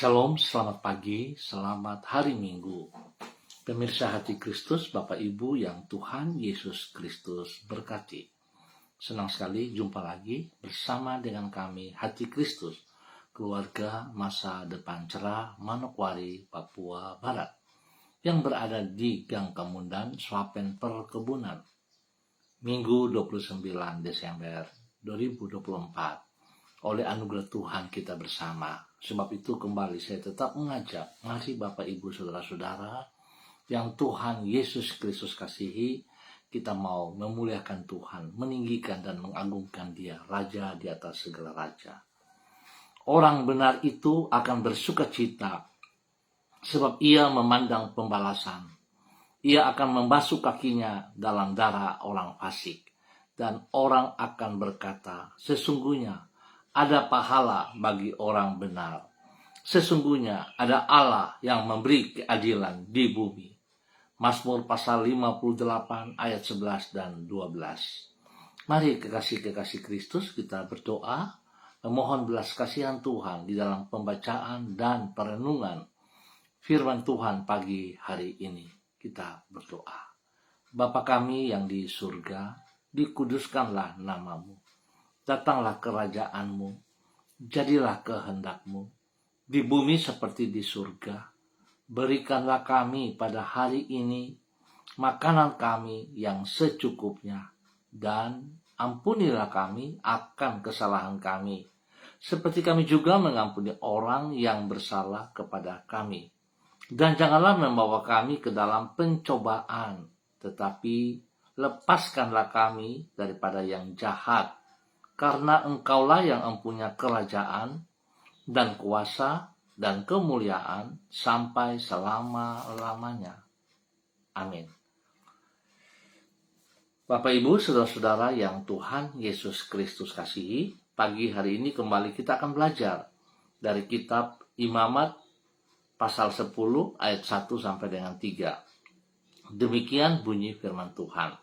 Shalom, selamat pagi, selamat hari Minggu. Pemirsa Hati Kristus, Bapak Ibu yang Tuhan Yesus Kristus berkati. Senang sekali jumpa lagi bersama dengan kami Hati Kristus, keluarga masa depan cerah Manokwari, Papua Barat, yang berada di Gang Kemundan, Swapen Perkebunan. Minggu 29 Desember 2024. Oleh anugerah Tuhan kita bersama. Sebab itu kembali saya tetap mengajak, mari Bapak Ibu Saudara-saudara yang Tuhan Yesus Kristus kasihi, kita mau memuliakan Tuhan, meninggikan dan mengagungkan Dia, Raja di atas segala raja. Orang benar itu akan bersukacita sebab ia memandang pembalasan. Ia akan membasuh kakinya dalam darah orang fasik, dan orang akan berkata, sesungguhnya ada pahala bagi orang benar. Sesungguhnya ada Allah yang memberi keadilan di bumi. Mazmur pasal 58 ayat 11 dan 12. Mari kekasih-kekasih Kristus kita berdoa, memohon belas kasihan Tuhan di dalam pembacaan dan perenungan firman Tuhan pagi hari ini. Kita berdoa. Bapa kami yang di surga, dikuduskanlah namamu. Datanglah kerajaan-Mu, jadilah kehendak-Mu, di bumi seperti di surga. Berikanlah kami pada hari ini makanan kami yang secukupnya, dan ampunilah kami akan kesalahan kami, seperti kami juga mengampuni orang yang bersalah kepada kami. Dan janganlah membawa kami ke dalam pencobaan, tetapi lepaskanlah kami daripada yang jahat. Karena Engkaulah yang mempunyai kerajaan dan kuasa dan kemuliaan sampai selama-lamanya. Amin. Bapak Ibu, saudara-saudara yang Tuhan Yesus Kristus kasihi, pagi hari ini kembali kita akan belajar dari kitab Imamat pasal 10 ayat 1 sampai dengan 3. Demikian bunyi firman Tuhan.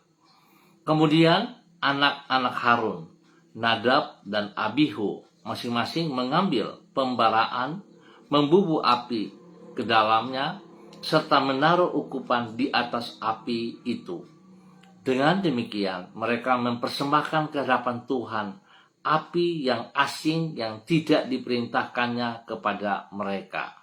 Kemudian anak-anak Harun, Nadab dan Abihu masing-masing mengambil pembaraan, membubuh api ke dalamnya, serta menaruh ukupan di atas api itu. Dengan demikian, mereka mempersembahkan ke hadapan Tuhan api yang asing yang tidak diperintahkannya kepada mereka.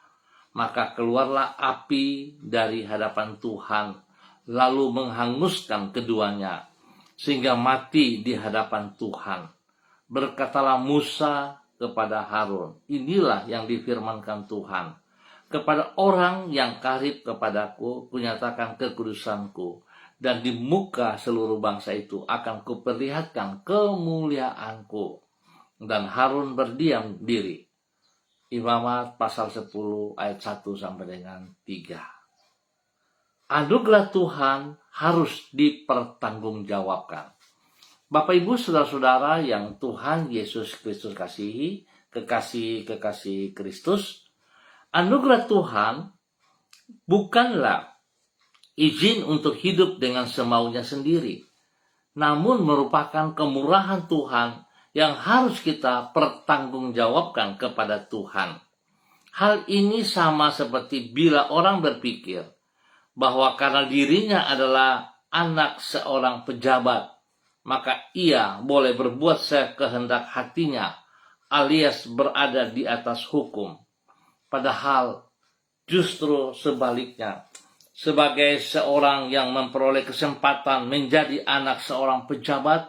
Maka keluarlah api dari hadapan Tuhan, lalu menghanguskan keduanya, sehingga mati di hadapan Tuhan. Berkatalah Musa kepada Harun, inilah yang difirmankan Tuhan. Kepada orang yang karib kepadaku, kunyatakan kekudusanku, dan di muka seluruh bangsa itu akan kuperlihatkan kemuliaanku. Dan Harun berdiam diri. Imamat pasal 10 ayat 1 sampai dengan 3. Anugerah Tuhan harus dipertanggungjawabkan. Bapak Ibu saudara-saudara yang Tuhan Yesus Kristus kasihi, kekasih-kekasih Kristus, anugerah Tuhan bukanlah izin untuk hidup dengan semaunya sendiri, namun merupakan kemurahan Tuhan yang harus kita pertanggungjawabkan kepada Tuhan. Hal ini sama seperti bila orang berpikir bahwa karena dirinya adalah anak seorang pejabat, maka ia boleh berbuat sekehendak hatinya, alias berada di atas hukum. Padahal justru sebaliknya, sebagai seorang yang memperoleh kesempatan menjadi anak seorang pejabat,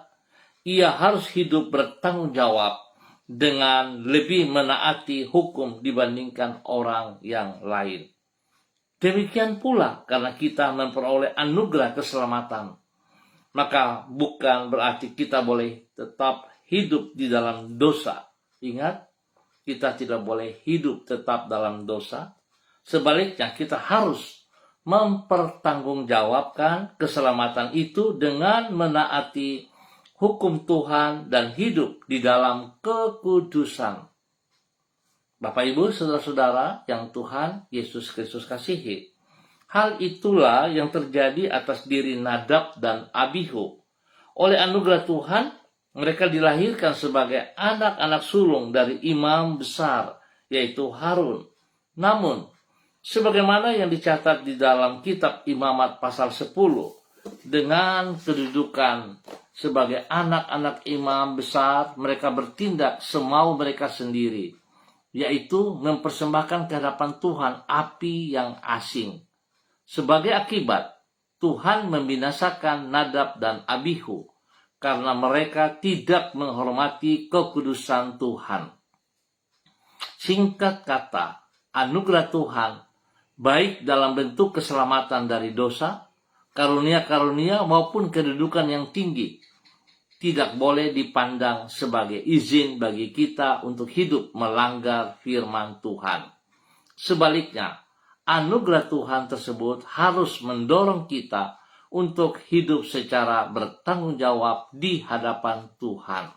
ia harus hidup bertanggung jawab dengan lebih menaati hukum dibandingkan orang yang lain. Demikian pula karena kita memperoleh anugerah keselamatan, maka bukan berarti kita boleh tetap hidup di dalam dosa. Ingat, kita tidak boleh hidup tetap dalam dosa. Sebaliknya, kita harus mempertanggungjawabkan keselamatan itu dengan menaati hukum Tuhan dan hidup di dalam kekudusan. Bapak Ibu, saudara-saudara yang Tuhan Yesus Kristus kasihi, hal itulah yang terjadi atas diri Nadab dan Abihu. Oleh anugerah Tuhan, mereka dilahirkan sebagai anak-anak sulung dari imam besar, yaitu Harun. Namun, sebagaimana yang dicatat di dalam kitab Imamat pasal 10, dengan kedudukan sebagai anak-anak imam besar, mereka bertindak semau mereka sendiri, yaitu mempersembahkan ke hadapan Tuhan api yang asing. Sebagai akibat, Tuhan membinasakan Nadab dan Abihu karena mereka tidak menghormati kekudusan Tuhan. Singkat kata, anugerah Tuhan, baik dalam bentuk keselamatan dari dosa, karunia-karunia maupun kedudukan yang tinggi, tidak boleh dipandang sebagai izin bagi kita untuk hidup melanggar firman Tuhan. Sebaliknya, anugerah Tuhan tersebut harus mendorong kita untuk hidup secara bertanggung jawab di hadapan Tuhan.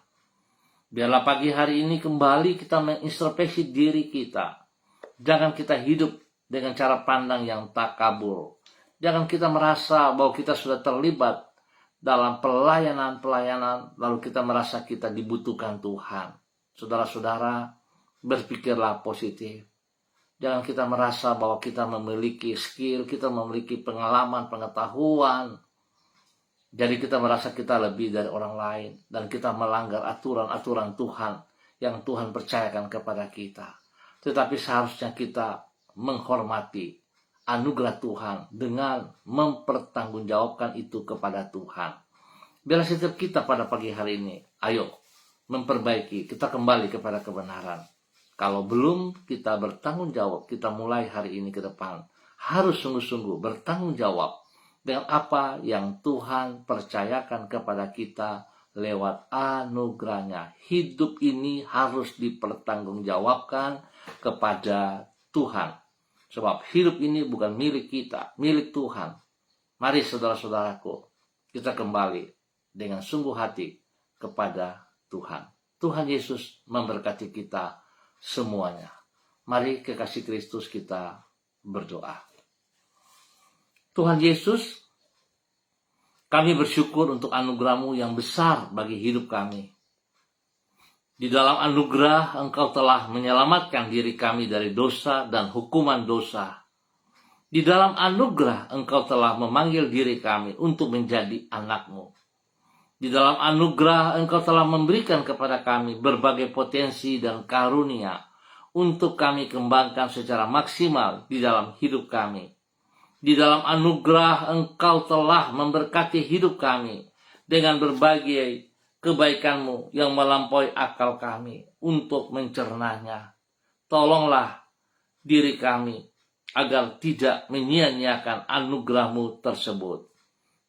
Biarlah pagi hari ini kembali kita mengintrospeksi diri kita. Jangan kita hidup dengan cara pandang yang takabur. Jangan kita merasa bahwa kita sudah terlibat dalam pelayanan-pelayanan, lalu kita merasa kita dibutuhkan Tuhan. Saudara-saudara, berpikirlah positif. Jangan kita merasa bahwa kita memiliki skill, kita memiliki pengalaman, pengetahuan. Jadi kita merasa kita lebih dari orang lain, dan kita melanggar aturan-aturan Tuhan yang Tuhan percayakan kepada kita. Tetapi seharusnya kita menghormati anugerah Tuhan dengan mempertanggungjawabkan itu kepada Tuhan. Biarlah setiap kita pada pagi hari ini, ayo memperbaiki, kita kembali kepada kebenaran. Kalau belum kita bertanggung jawab, kita mulai hari ini ke depan harus sungguh-sungguh bertanggung jawab dengan apa yang Tuhan percayakan kepada kita lewat anugerahnya. Hidup ini harus dipertanggungjawabkan kepada Tuhan. Sebab hidup ini bukan milik kita, milik Tuhan. Mari saudara-saudaraku, kita kembali dengan sungguh hati kepada Tuhan. Tuhan Yesus memberkati kita semuanya. Mari kekasih Kristus kita berdoa. Tuhan Yesus, kami bersyukur untuk anugerah-Mu yang besar bagi hidup kami. Di dalam anugerah Engkau telah menyelamatkan diri kami dari dosa dan hukuman dosa. Di dalam anugerah Engkau telah memanggil diri kami untuk menjadi anak-Mu. Di dalam anugerah Engkau telah memberikan kepada kami berbagai potensi dan karunia untuk kami kembangkan secara maksimal di dalam hidup kami. Di dalam anugerah Engkau telah memberkati hidup kami dengan berbagai kebaikan-Mu yang melampaui akal kami untuk mencernanya. Tolonglah diri kami agar tidak menyia-nyiakan anugerah-Mu tersebut.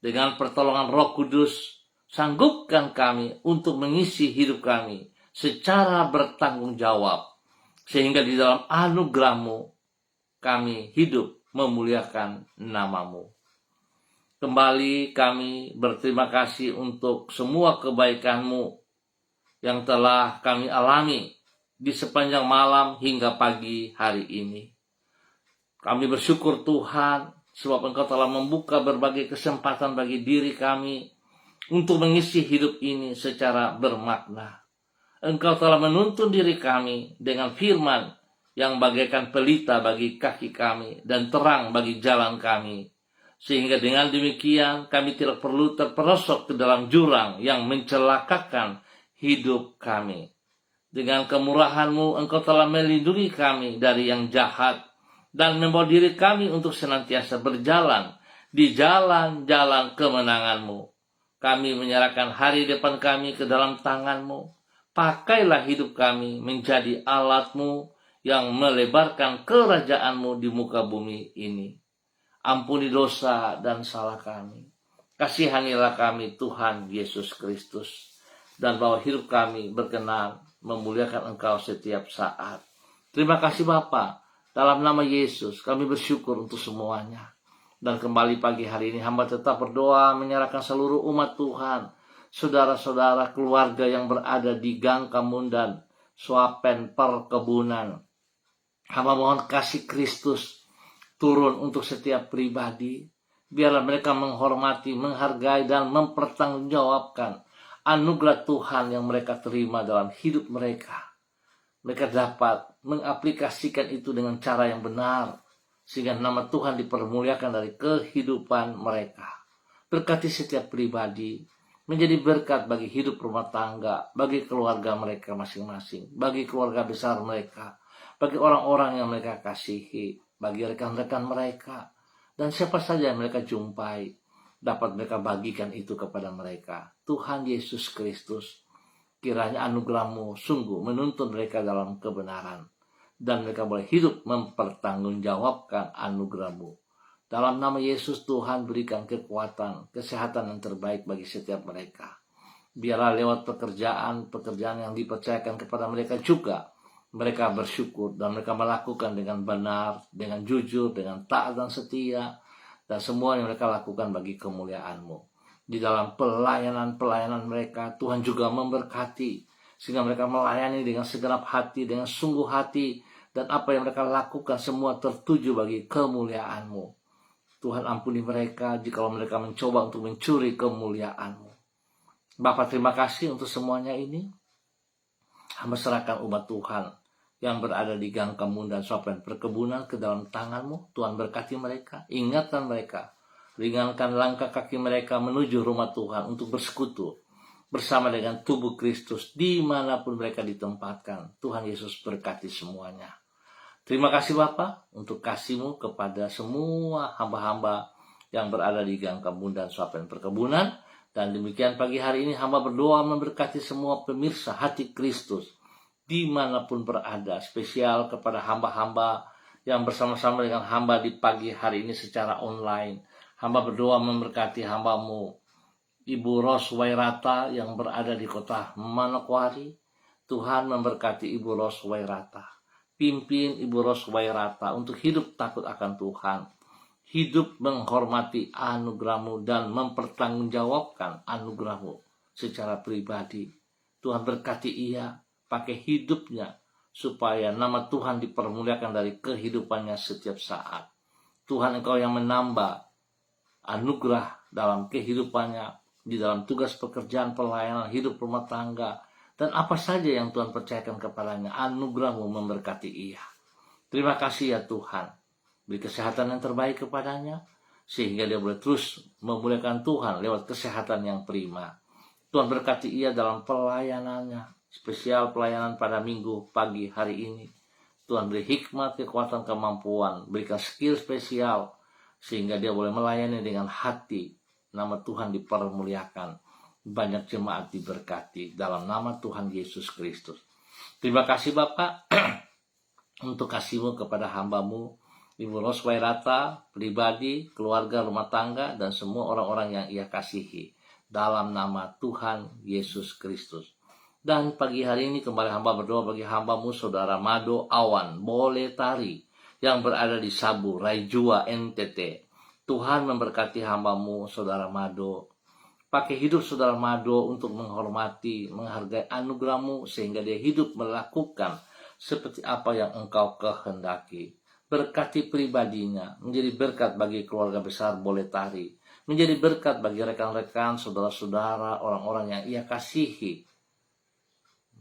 Dengan pertolongan Roh Kudus, sanggupkan kami untuk mengisi hidup kami secara bertanggung jawab. Sehingga di dalam anugerah-Mu kami hidup memuliakan nama-Mu. Kembali kami berterima kasih untuk semua kebaikan-Mu yang telah kami alami di sepanjang malam hingga pagi hari ini. Kami bersyukur Tuhan sebab Engkau telah membuka berbagai kesempatan bagi diri kami untuk mengisi hidup ini secara bermakna. Engkau telah menuntun diri kami dengan firman yang bagaikan pelita bagi kaki kami dan terang bagi jalan kami. Sehingga dengan demikian kami tidak perlu terperosok ke dalam jurang yang mencelakakan hidup kami. Dengan kemurahan-Mu Engkau telah melindungi kami dari yang jahat dan membawa diri kami untuk senantiasa berjalan di jalan-jalan kemenangan-Mu. Kami menyerahkan hari depan kami ke dalam tangan-Mu. Pakailah hidup kami menjadi alat-Mu yang melebarkan kerajaan-Mu di muka bumi ini. Ampuni dosa dan salah kami. Kasihanilah kami Tuhan Yesus Kristus. Dan bawa hidup kami berkenan memuliakan Engkau setiap saat. Terima kasih Bapa. Dalam nama Yesus kami bersyukur untuk semuanya. Dan kembali pagi hari ini hamba tetap berdoa menyerahkan seluruh umat Tuhan. Saudara-saudara keluarga yang berada di Gang Kamundan, Swapen Perkebunan. Hamba mohon kasih Kristus turun untuk setiap pribadi. Biarlah mereka menghormati, menghargai, dan mempertanggungjawabkan anugerah Tuhan yang mereka terima dalam hidup mereka. mereka dapat mengaplikasikan itu dengan cara yang benar, sehingga nama Tuhan dipermuliakan dari kehidupan mereka. Berkati setiap pribadi, menjadi berkat bagi hidup rumah tangga, bagi keluarga mereka masing-masing, bagi keluarga besar mereka, bagi orang-orang yang mereka kasihi, bagi rekan-rekan mereka, dan siapa saja yang mereka jumpai, dapat mereka bagikan itu kepada mereka. Tuhan Yesus Kristus, kiranya anugerah-Mu sungguh menuntun mereka dalam kebenaran, dan mereka boleh hidup mempertanggungjawabkan anugerah-Mu. Dalam nama Yesus, Tuhan berikan kekuatan, kesehatan yang terbaik bagi setiap mereka. Biarlah lewat pekerjaan yang dipercayakan kepada mereka juga, mereka bersyukur dan mereka melakukan dengan benar, dengan jujur, dengan taat dan setia, dan semua yang mereka lakukan bagi kemuliaan-Mu. Di dalam pelayanan mereka, Tuhan juga memberkati, sehingga mereka melayani dengan segenap hati, dengan sungguh hati, dan apa yang mereka lakukan semua tertuju bagi kemuliaan-Mu. Tuhan ampuni mereka jika mereka mencoba untuk mencuri kemuliaan-Mu. Bapa, terima kasih untuk semuanya ini. Hamba serahkan umat Tuhan yang berada di gang kebun dan sopen perkebunan ke dalam tangan-Mu. Tuhan berkati mereka, ingatkan mereka, ringankan langkah kaki mereka menuju rumah Tuhan untuk bersekutu bersama dengan tubuh Kristus dimanapun mereka ditempatkan. Tuhan Yesus berkati semuanya. Terima kasih Bapa untuk kasih-Mu kepada semua hamba-hamba yang berada di gang kebun dan sopen perkebunan. Dan demikian pagi hari ini hamba berdoa memberkati semua pemirsa hati Kristus dimanapun berada. Spesial kepada hamba-hamba yang bersama-sama dengan hamba di pagi hari ini secara online. Hamba berdoa memberkati hamba-Mu Ibu Ros Wairata yang berada di kota Manokwari. Tuhan memberkati Ibu Ros Wairata. Pimpin Ibu Ros Wairata untuk hidup takut akan Tuhan, hidup menghormati anugerah-Mu dan mempertanggungjawabkan anugerah-Mu secara pribadi. Tuhan berkati ia, pakai hidupnya supaya nama Tuhan dipermuliakan dari kehidupannya setiap saat. Tuhan, Engkau yang menambah anugerah dalam kehidupannya, di dalam tugas pekerjaan, pelayanan, hidup rumah tangga, dan apa saja yang Tuhan percayakan kepadanya, anugerah-Mu memberkati ia. Terima kasih ya Tuhan. Beri kesehatan yang terbaik kepadanya, sehingga dia boleh terus memuliakan Tuhan lewat kesehatan yang prima. Tuhan berkati ia dalam pelayanannya, spesial pelayanan pada minggu pagi hari ini. Tuhan beri hikmat, kekuatan, kemampuan, berikan skill spesial, sehingga dia boleh melayani dengan hati. Nama Tuhan dipermuliakan. Banyak jemaat diberkati dalam nama Tuhan Yesus Kristus. Terima kasih Bapak untuk kasih-Mu kepada hamba-Mu Ibu Ros Wairata, pribadi, keluarga, rumah tangga, dan semua orang-orang yang ia kasihi dalam nama Tuhan Yesus Kristus. Dan pagi hari ini kembali hamba berdoa bagi hamba-Mu Saudara Mado Awan Boletari yang berada di Sabu, Raijua, NTT. Tuhan memberkati hamba-Mu Saudara Mado. Pakai hidup Saudara Mado untuk menghormati, menghargai anugerah-Mu sehingga dia hidup melakukan seperti apa yang Engkau kehendaki. Berkati pribadinya, menjadi berkat bagi keluarga besar Boletari, menjadi berkat bagi rekan-rekan, saudara-saudara, orang-orang yang ia kasihi,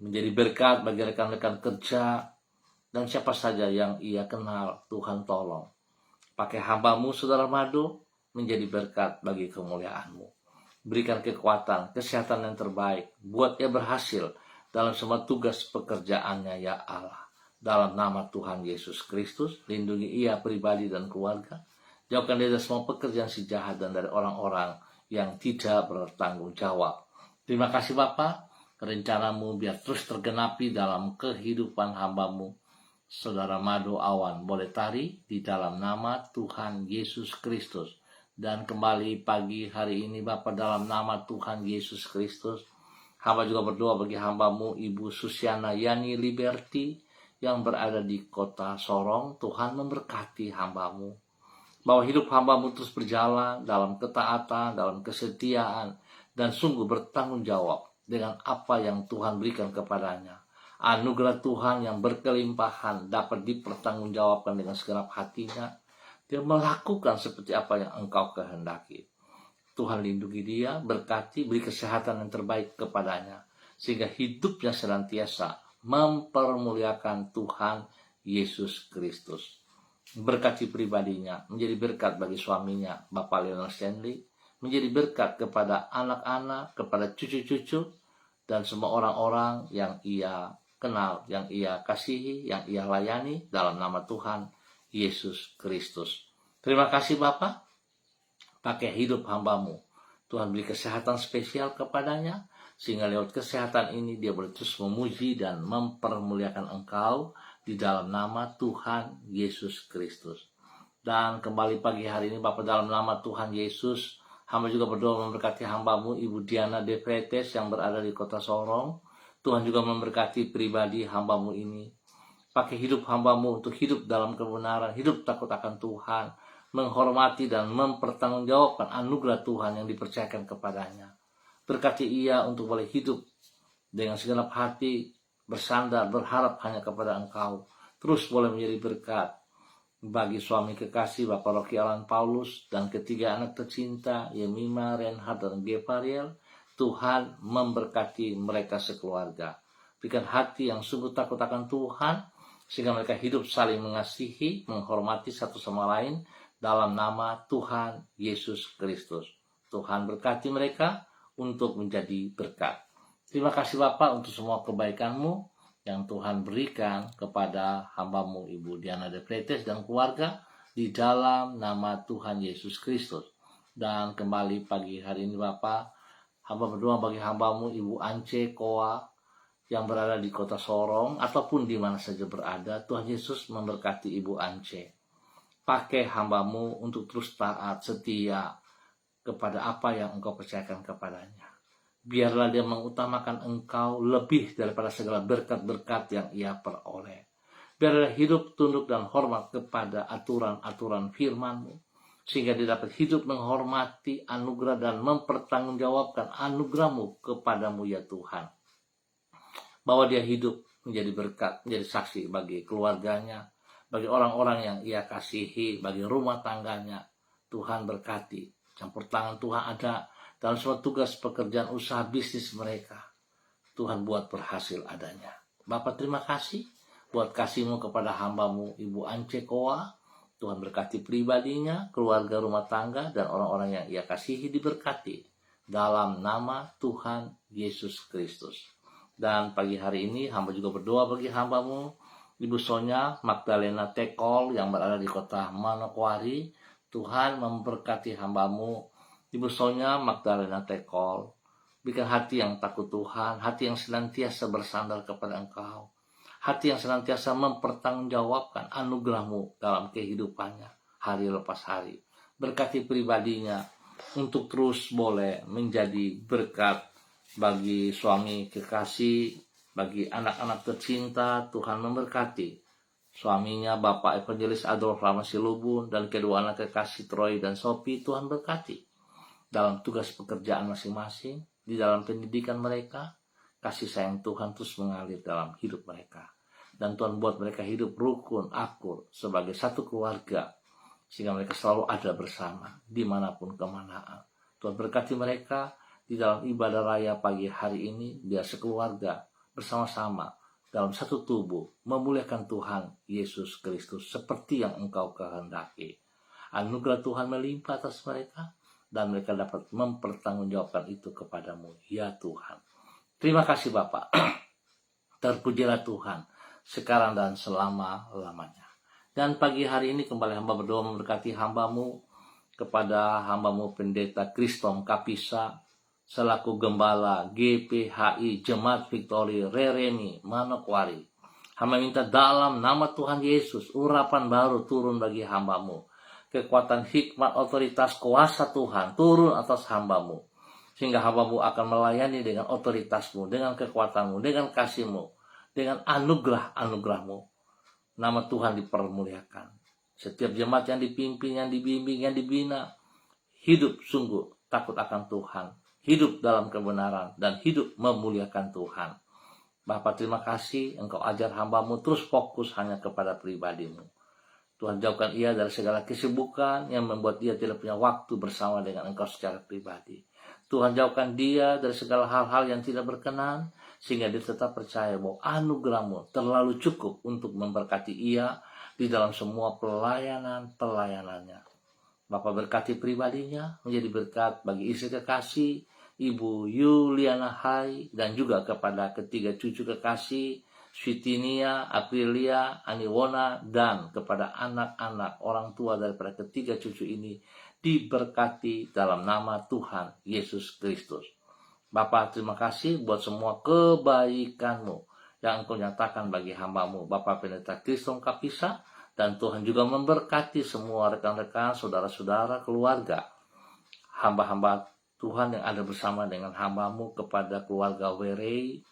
menjadi berkat bagi rekan-rekan kerja, dan siapa saja yang ia kenal. Tuhan tolong. Pakai hamba-Mu Saudara Mado menjadi berkat bagi kemuliaan-Mu. Berikan kekuatan, kesehatan yang terbaik, buat ia berhasil dalam semua tugas pekerjaannya ya Allah. Dalam nama Tuhan Yesus Kristus, lindungi ia pribadi dan keluarga. Jauhkan dia dari semua pekerjaan si jahat dan dari orang-orang yang tidak bertanggung jawab. Terima kasih Bapa, rencana-Mu biar terus tergenapi dalam kehidupan hamba-Mu Saudara Mado Awan Boletari di dalam nama Tuhan Yesus Kristus. Dan kembali pagi hari ini Bapa, dalam nama Tuhan Yesus Kristus, hamba juga berdoa bagi hamba-Mu Ibu Susiana Yani Liberty yang berada di kota Sorong. Tuhan memberkati hamba-Mu, bahwa hidup hamba-Mu terus berjalan dalam ketaatan, dalam kesetiaan, dan sungguh bertanggung jawab dengan apa yang Tuhan berikan kepadanya. Anugerah Tuhan yang berkelimpahan dapat dipertanggungjawabkan dengan segenap hatinya. Dia melakukan seperti apa yang Engkau kehendaki. Tuhan lindungi dia, berkati, beri kesehatan yang terbaik kepadanya, sehingga hidupnya senantiasa mempermuliakan Tuhan Yesus Kristus. Berkati pribadinya, menjadi berkat bagi suaminya, Bapak Lionel Stanley, menjadi berkat kepada anak-anak, kepada cucu-cucu, dan semua orang-orang yang ia kenal, yang ia kasihi, yang ia layani dalam nama Tuhan Yesus Kristus. Terima kasih Bapak, pakai hidup hamba-Mu. Tuhan beri kesehatan spesial kepadanya, sehingga lewat kesehatan ini dia boleh terus memuji dan mempermuliakan Engkau di dalam nama Tuhan Yesus Kristus. Dan kembali pagi hari ini Bapak, dalam nama Tuhan Yesus, hamba juga berdoa memberkati hamba-Mu Ibu Diana De Freitas yang berada di kota Sorong. Tuhan juga memberkati pribadi hamba-Mu ini. Pakai hidup hamba-Mu untuk hidup dalam kebenaran, hidup takut akan Tuhan, menghormati dan mempertanggungjawabkan anugerah Tuhan yang dipercayakan kepadanya. Berkati ia untuk boleh hidup dengan segenap hati, bersandar, berharap hanya kepada Engkau. Terus boleh menjadi berkat bagi suami kekasih Bapak Rocky Alan Paulus dan ketiga anak tercinta Yemima, Reinhard, dan Gevariel. Tuhan memberkati mereka sekeluarga. Berikan hati yang sungguh takut akan Tuhan, sehingga mereka hidup saling mengasihi, menghormati satu sama lain dalam nama Tuhan Yesus Kristus. Tuhan berkati mereka untuk menjadi berkat. Terima kasih Bapak untuk semua kebaikan-Mu yang Tuhan berikan kepada hamba-Mu Ibu Diana De Freitas dan keluarga di dalam nama Tuhan Yesus Kristus. Dan kembali pagi hari ini Bapak, hamba berdoa bagi hamba-Mu Ibu Ance Koa yang berada di kota Sorong ataupun di mana saja berada. Tuhan Yesus memberkati Ibu Ance. Pakai hamba-Mu untuk terus taat, setia kepada apa yang Engkau percayakan kepadanya. Biarlah dia mengutamakan Engkau lebih daripada segala berkat-berkat yang ia peroleh. Biarlah hidup tunduk dan hormat kepada aturan-aturan firman-Mu, sehingga dia dapat hidup menghormati anugerah dan mempertanggungjawabkan anugerah-Mu kepadamu ya Tuhan. Bahwa dia hidup menjadi berkat, menjadi saksi bagi keluarganya, bagi orang-orang yang ia kasihi, bagi rumah tangganya. Tuhan berkati. Campur tangan Tuhan ada dalam semua tugas pekerjaan usaha bisnis mereka. Tuhan buat berhasil adanya. Bapak terima kasih buat kasih-Mu kepada hamba-Mu Ibu Ance Koa. Tuhan berkati pribadinya, keluarga, rumah tangga, dan orang-orang yang ia kasihi diberkati. Dalam nama Tuhan Yesus Kristus. Dan pagi hari ini hamba juga berdoa bagi hamba-Mu Ibu Sonya Magdalena Tekol yang berada di kota Manokwari. Tuhan memberkati hamba-Mu Ibu Sonya Magdalena Tekol. Berikan hati yang takut Tuhan, hati yang senantiasa bersandar kepada Engkau, hati yang senantiasa mempertanggungjawabkan anugerah-Mu dalam kehidupannya hari lepas hari. Berkati pribadinya untuk terus boleh menjadi berkat bagi suami kekasih, bagi anak-anak tercinta. Tuhan memberkati suaminya Bapak Evangelis Adolf Rama Silubun dan kedua anak kekasih Troy dan Sophie. Tuhan berkati dalam tugas pekerjaan masing-masing, di dalam pendidikan mereka. Kasih sayang Tuhan terus mengalir dalam hidup mereka. Dan Tuhan buat mereka hidup rukun, akur, sebagai satu keluarga, sehingga mereka selalu ada bersama, dimanapun kemanaan. Tuhan berkati mereka di dalam ibadah raya pagi hari ini, biar sekeluarga bersama-sama dalam satu tubuh memuliakan Tuhan Yesus Kristus seperti yang Engkau kehendaki. Anugerah Tuhan melimpah atas mereka dan mereka dapat mempertanggungjawabkan itu kepadamu ya Tuhan. Terima kasih Bapak. Terpujilah Tuhan sekarang dan selama-lamanya. Dan pagi hari ini kembali hamba berdoa memberkati hamba-Mu kepada hamba-Mu Pendeta Kristom Kapisa selaku Gembala GPHI Jemaat Victory Reremi Manokwari. Hamba minta dalam nama Tuhan Yesus urapan baru turun bagi hamba-Mu. Kekuatan hikmat otoritas kuasa Tuhan turun atas hamba-Mu. Sehingga hamba-Mu akan melayani dengan otoritas-Mu, dengan kekuatan-Mu, dengan kasih-Mu, dengan anugerah-anugerah-Mu. Nama Tuhan dipermuliakan. Setiap jemaat yang dipimpin, yang dibimbing, yang dibina, hidup sungguh takut akan Tuhan. Hidup dalam kebenaran dan hidup memuliakan Tuhan. Bapa terima kasih Engkau ajar hamba-Mu terus fokus hanya kepada pribadi-Mu. Tuhan jauhkan ia dari segala kesibukan yang membuat ia tidak punya waktu bersama dengan Engkau secara pribadi. Tuhan jauhkan dia dari segala hal-hal yang tidak berkenan, sehingga dia tetap percaya bahwa anugerah-Mu terlalu cukup untuk memberkati ia di dalam semua pelayanannya. Bapak berkati pribadinya, menjadi berkat bagi istri kekasih, Ibu Yuliana Hai, dan juga kepada ketiga cucu kekasih, Switinia, Aprilia, Aniwona, dan kepada anak-anak orang tua daripada ketiga cucu ini, diberkati dalam nama Tuhan Yesus Kristus. Bapak, terima kasih buat semua kebaikan-Mu yang Engkau nyatakan bagi hamba-Mu, Bapak Pendeta Kriston Kapisa, dan Tuhan juga memberkati semua rekan-rekan, saudara-saudara, keluarga, hamba-hamba Tuhan yang ada bersama dengan hamba-Mu, kepada keluarga Werei,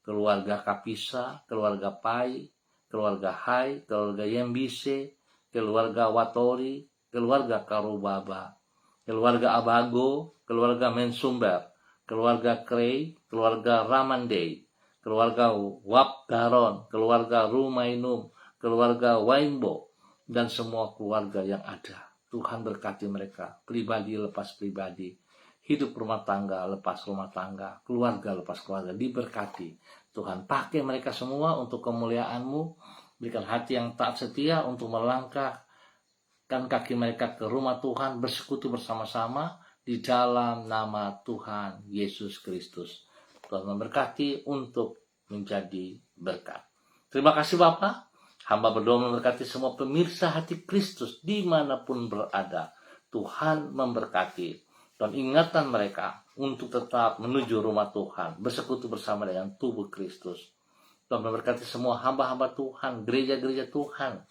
keluarga Kapisa, keluarga Pai, keluarga Hai, keluarga Yembise, keluarga Watori, keluarga Karubaba, keluarga Abago, keluarga Mensumber, keluarga Krei, keluarga Ramandei, keluarga Wapdaron, keluarga Rumainum, keluarga Waimbo, dan semua keluarga yang ada. Tuhan berkati mereka, pribadi lepas pribadi, hidup rumah tangga lepas rumah tangga, keluarga lepas keluarga, diberkati. Tuhan pakai mereka semua untuk kemuliaan-Mu, berikan hati yang taat setia untuk melangkahkan kaki mereka ke rumah Tuhan, bersekutu bersama-sama di dalam nama Tuhan Yesus Kristus. Tuhan memberkati untuk menjadi berkat. Terima kasih Bapak. Hamba berdoa memberkati semua pemirsa hati Kristus dimanapun berada. Tuhan memberkati dan ingatan mereka untuk tetap menuju rumah Tuhan, bersekutu bersama dengan tubuh Kristus. Tuhan memberkati semua hamba-hamba Tuhan, gereja-gereja Tuhan,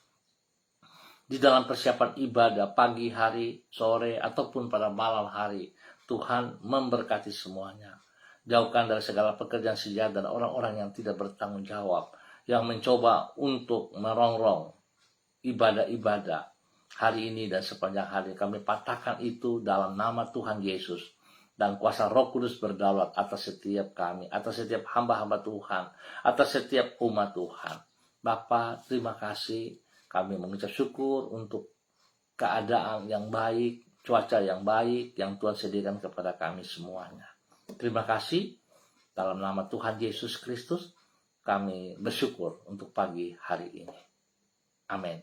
di dalam persiapan ibadah pagi hari, sore, ataupun pada malam hari. Tuhan memberkati semuanya. Jauhkan dari segala pekerjaan sejahat dan orang-orang yang tidak bertanggung jawab, yang mencoba untuk merongrong ibadah-ibadah hari ini dan sepanjang hari. Kami patahkan itu dalam nama Tuhan Yesus. Dan kuasa Roh Kudus berdaulat atas setiap kami, atas setiap hamba-hamba Tuhan, atas setiap umat Tuhan. Bapa, terima kasih. Kami mengucap syukur untuk keadaan yang baik, cuaca yang baik yang Tuhan sediakan kepada kami semuanya. Terima kasih. Dalam nama Tuhan Yesus Kristus, kami bersyukur untuk pagi hari ini. Amin.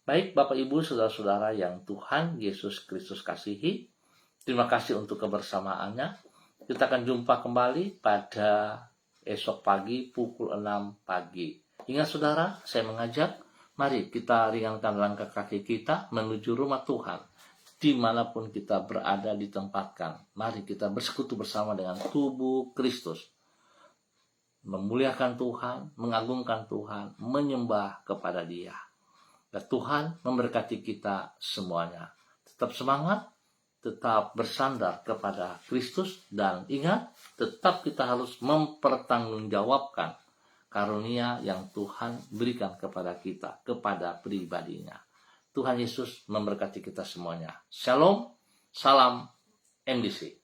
Baik Bapak Ibu Saudara-saudara yang Tuhan Yesus Kristus kasihi, terima kasih untuk kebersamaannya. Kita akan jumpa kembali pada esok pagi pukul 6 pagi. Ingat saudara, saya mengajak, mari kita ringankan langkah kaki kita menuju rumah Tuhan. Dimanapun kita berada ditempatkan, mari kita bersekutu bersama dengan tubuh Kristus. Memuliakan Tuhan, mengagungkan Tuhan, menyembah kepada Dia. Dan Tuhan memberkati kita semuanya. Tetap semangat, tetap bersandar kepada Kristus, dan ingat, tetap kita harus mempertanggungjawabkan karunia yang Tuhan berikan kepada kita, kepada pribadinya. Tuhan Yesus memberkati kita semuanya. Shalom, salam MDC.